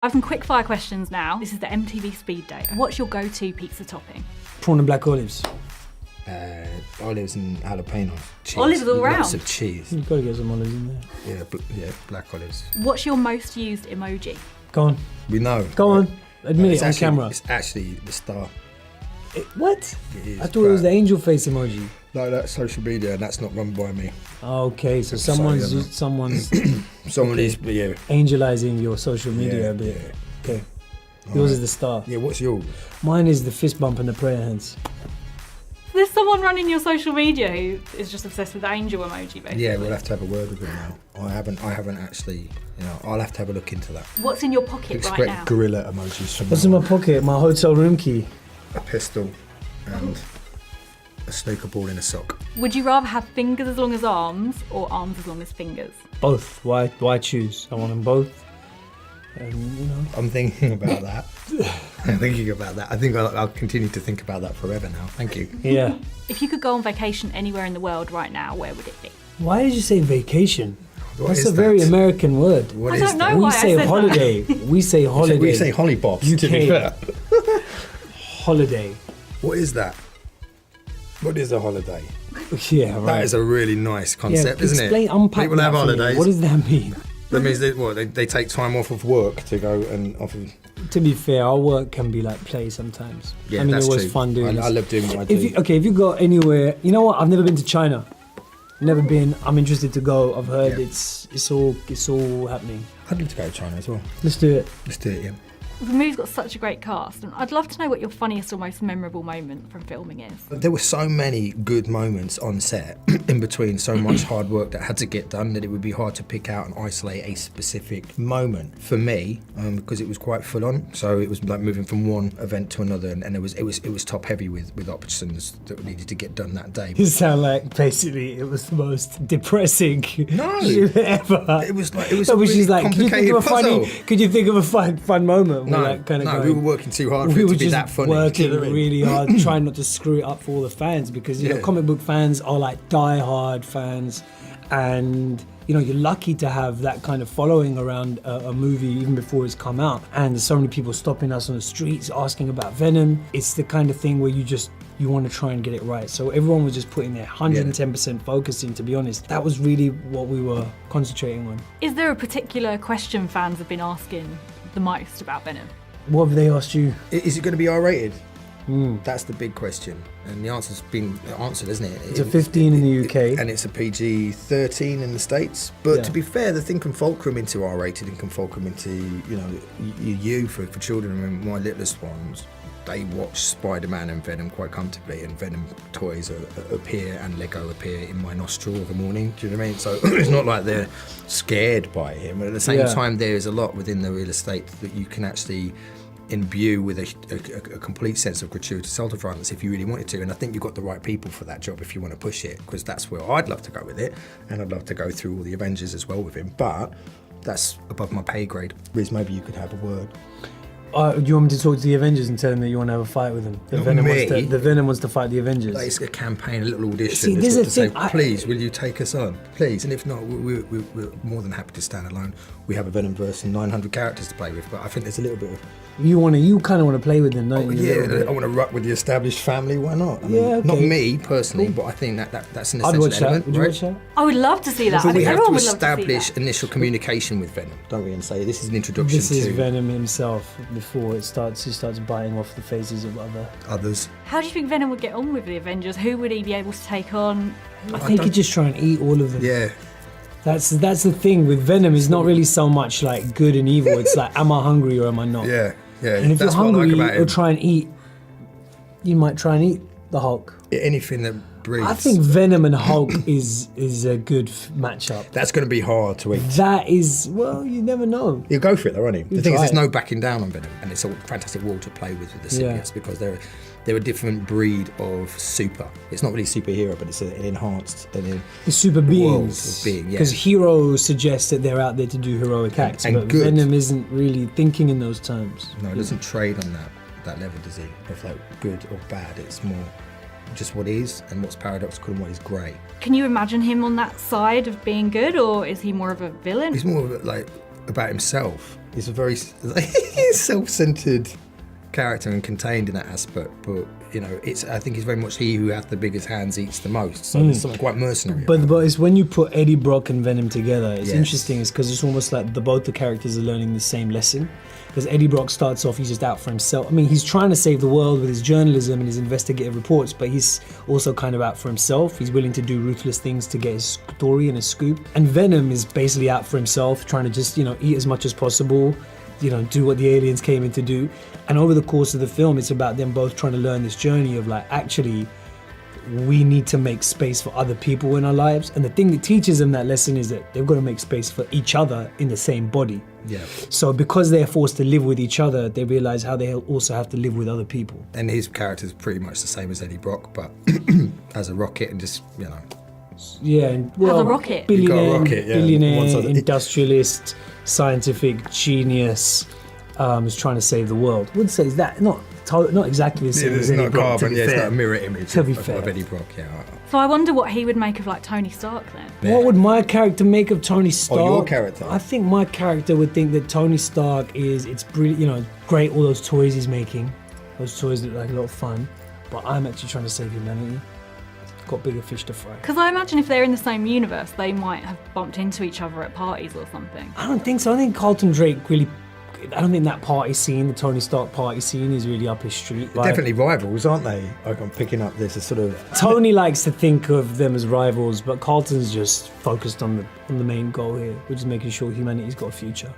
I have some quick fire questions now. This is the MTV speed date. What's your go-to pizza topping? Prawn and black olives. Olives and jalapeno. Cheese. Olives all round? Lots of cheese. You've got to get some olives in there. Yeah, black olives. What's your most used emoji? Go on. We know. Go on. Admit it on actually, camera. It's actually the star. What? It is, I thought it was the angel face emoji. No, that's social media, and that's not run by me. Okay, so someone's Someone okay. is, yeah. Angelizing your social media a bit. Yeah. Okay. Yours is the star. Yeah, what's yours? Mine is the fist bump and the prayer hands. There's someone running your social media who is just obsessed with the angel emoji, basically. Yeah, we'll have to have a word with him now. I haven't actually, I'll have to have a look into that. What's in your pocket Expect right now? gorilla emojis from What's in my pocket? My hotel room key. a pistol and a snooker ball in a sock. Would you rather have fingers as long as arms or arms as long as fingers? Both. Why choose? I want them both. And, I'm thinking about that. I'm thinking about that. I think I'll continue to think about that forever now. Thank you. Yeah. If you could go on vacation anywhere in the world right now, where would it be? Why did you say vacation? What That's is a very that? American word. What I is don't know that? why We I say said holiday. We say holiday. We say hollybobs, to be UK. fair. Holiday. What is that? What is a holiday? Yeah, right. That is a really nice concept, isn't explain, it? Unpack People that have for me. holidays. What does that mean? That means they take time off of work to go and off of... To be fair, our work can be like play sometimes. Yeah, I mean, that's it was true. fun doing I this. love doing what I do. If you go anywhere, you know what? I've never been to China. Never been. I'm interested to go. I've heard Yeah. it's all happening. I'd love to go to China as well. Let's do it. Let's do it, yeah. The movie's got such a great cast, and I'd love to know what your funniest or most memorable moment from filming is. There were so many good moments on set in between so much hard work that had to get done that it would be hard to pick out and isolate a specific moment for me because it was quite full on. So it was like moving from one event to another, and it was top heavy with options that needed to get done that day. You sound like basically it was the most depressing No. shit ever. It was like it was No, a but really she's like, complicated puzzle. Could you think of a fun moment? No, We're like kind of no, going, we were working too hard for we it were to be just that funny. working Do you know what I mean? really hard, trying not to screw it up for all the fans because you know Yeah. comic book fans are like die-hard fans, and you're lucky to have that kind of following around a movie even before it's come out. And there's so many people stopping us on the streets asking about Venom. It's the kind of thing where you want to try and get it right. So everyone was just putting their 110% focus in, to be honest. That was really what we were concentrating on. Is there a particular question fans have been asking the most about Venom? What have they asked you? Is it going to be R-rated? That's the big question, and the answer's been answered, isn't it? It's a 15 in the UK. and it's a PG-13 in the States. But Yeah. to be fair, the thing can fulcrum into R-rated and can fulcrum into for children. I mean, my littlest ones, they watch Spider-Man and Venom quite comfortably, and Venom toys appear and Lego appear in my nostril of the morning. Do you know what I mean? So it's not like they're scared by him. But at the same time, there is a lot within the real estate that you can actually imbue with a complete sense of gratuitous self-violence if you really wanted to, and I think you've got the right people for that job if you want to push it, because that's where I'd love to go with it, and I'd love to go through all the Avengers as well with him, but that's above my pay grade. Riz, maybe you could have a word. Do you want me to talk to the Avengers and tell them that you want to have a fight with them? The Venom wants to fight the Avengers. Like, it's a campaign, a little audition. See, It's this got is to the say, thing, please, will you take us on? Please. And if not, we're more than happy to stand alone. We have a Venomverse and 900 characters to play with, but I think there's a little bit of... You kind of want to play with them, don't you? Yeah, I want to rock with the established family. Why not? I mean, Yeah, okay. Not me personally, but I think that's an I'd essential watch that. element, Would you right? watch that? I would love to see that. I We think have everyone to would love to see establish that. initial communication with Venom, don't we? And say this is an introduction This is to Venom himself before he starts biting off the faces of others. How do you think Venom would get on with the Avengers? Who would he be able to take on? I think he'd just try and eat all of them. Yeah. That's the thing with Venom. It's not really so much like good and evil. It's like, am I hungry or am I not? Yeah. And if That's you're what I hungry, like about you'll him. try and eat. You might try and eat the Hulk. Anything that breathes. I think Venom and Hulk is a good matchup. that's going to be hard to eat. That is, well, you never know. He'll go for it though, won't he? The thing is, try there's it. no backing down on Venom, and it's a fantastic wall to play with the Yeah. symbiotes because they're a different breed of super. It's not really superhero, but it's an enhanced The super world beings. of being. Yeah. Because heroes suggest that they're out there to do heroic acts, and but good. Venom isn't really thinking in those terms. No, it doesn't trade on that level, does he? Of like good or bad. It's more just what is and what's paradoxical and what is grey. Can you imagine him on that side of being good, or is he more of a villain? He's more of a, like about himself. He's a very self-centered character and contained in that aspect, but you know, I think it's very much he who has the biggest hands eats the most, so there's something quite mercenary But about it. it's when you put Eddie Brock and Venom together, it's Yes. interesting, it's because it's almost like both the characters are learning the same lesson. Because Eddie Brock starts off, he's just out for himself. I mean, he's trying to save the world with his journalism and his investigative reports, but he's also kind of out for himself. He's willing to do ruthless things to get his story and his scoop. And Venom is basically out for himself, trying to just, eat as much as possible, do what the aliens came in to do. And over the course of the film, it's about them both trying to learn this journey of like, actually, we need to make space for other people in our lives. And the thing that teaches them that lesson is that they've got to make space for each other in the same body. Yeah. So because they're forced to live with each other, they realize how they also have to live with other people. And his character's pretty much the same as Eddie Brock, but as a rocket and just, Yeah, and a rocket. You've got a rocket, yeah. One Billionaire, side of it. industrialist, scientific genius, is trying to save the world. Wouldn't say is that not exactly the same as it's Eddie not Brock. carbon, it's not a mirror image To be of fair. Eddie Brock, yeah. So I wonder what he would make of like Tony Stark then. What would my character make of Tony Stark? your character? I think my character would think that Tony Stark it's brilliant, great, all those toys he's making. Those toys look like a lot of fun, but I'm actually trying to save humanity. Got bigger fish to fry. Because I imagine if they're in the same universe, they might have bumped into each other at parties or something. I don't think so. I think Carlton Drake I don't think that party scene, the Tony Stark party scene, is really up his street. Like, Definitely rivals, aren't they? Like I'm picking up this as sort of... Tony likes to think of them as rivals, but Carlton's just focused on the main goal here, which is making sure humanity's got a future.